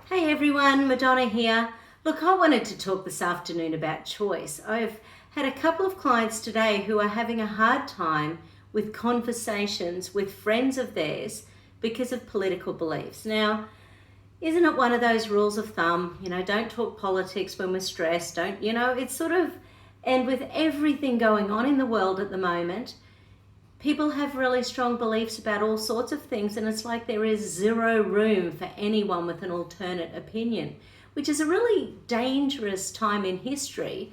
Hey everyone, Madonna here. Look, I wanted to talk this afternoon about choice. I've had a couple of clients today who are having a hard time with conversations with friends of theirs because of political beliefs. Now, isn't it one of those rules of thumb, don't talk politics when we're stressed, it's sort of, and with everything going on in the world at the moment, people have really strong beliefs about all sorts of things, and it's like there is zero room for anyone with an alternate opinion, which is a really dangerous time in history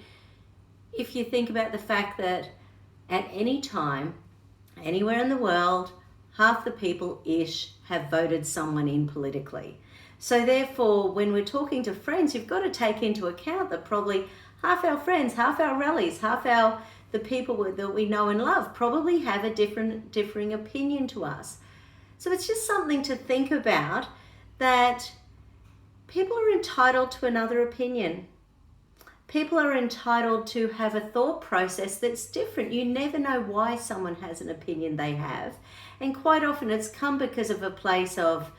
if you think about the fact that at any time, anywhere in the world, half the people-ish have voted someone in politically. So therefore, when we're talking to friends, you've got to take into account that probably half our friends, half our rallies, the people that we know and love probably have a differing opinion to us. So it's just something to think about, that people are entitled to another opinion. People are entitled to have a thought process that's different. You never know why someone has an opinion they have. And quite often it's come because of a place of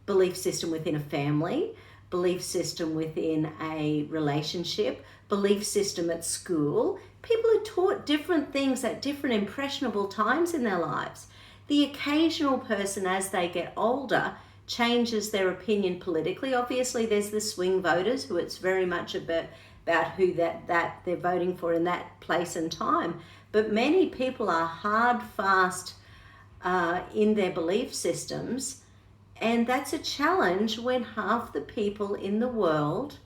belief system within a family, belief system within a relationship, belief system at school. People are taught different things at different impressionable times in their lives. The occasional person, as they get older, changes their opinion politically. Obviously, there's the swing voters who it's very much about who that they're voting for in that place and time. But many people are hard, fast in their belief systems. And that's a challenge when half the people in the world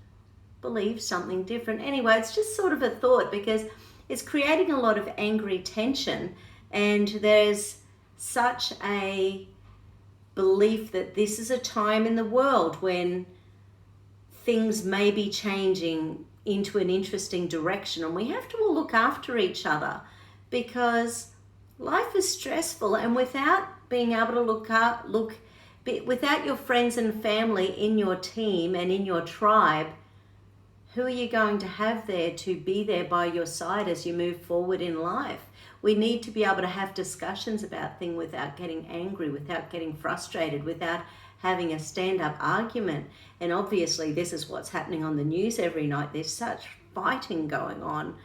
believe something different. Anyway, it's just sort of a thought, because it's creating a lot of angry tension, and there's such a belief that this is a time in the world when things may be changing into an interesting direction, and we have to all look after each other, because life is stressful, and without being able to without your friends and family in your team and in your tribe, who are you going to have there to be there by your side as you move forward in life? We need to be able to have discussions about things without getting angry, without getting frustrated, without having a stand-up argument. And obviously this is what's happening on the news every night. There's such fighting going on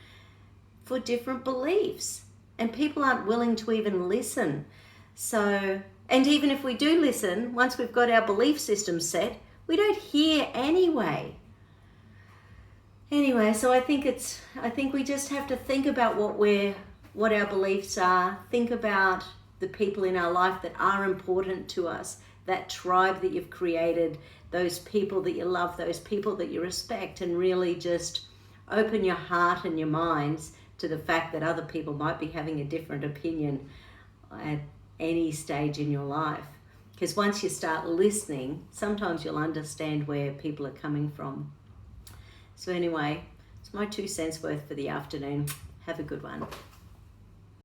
for different beliefs, and people aren't willing to even listen. And even if we do listen, once we've got our belief system set, we don't hear anyway. Anyway, so I think we just have to think about what our beliefs are, think about the people in our life that are important to us, that tribe that you've created, those people that you love, those people that you respect, and really just open your heart and your minds to the fact that other people might be having a different opinion at any stage in your life. Because once you start listening, sometimes you'll understand where people are coming from. So anyway, it's my 2 cents worth for the afternoon. Have a good one.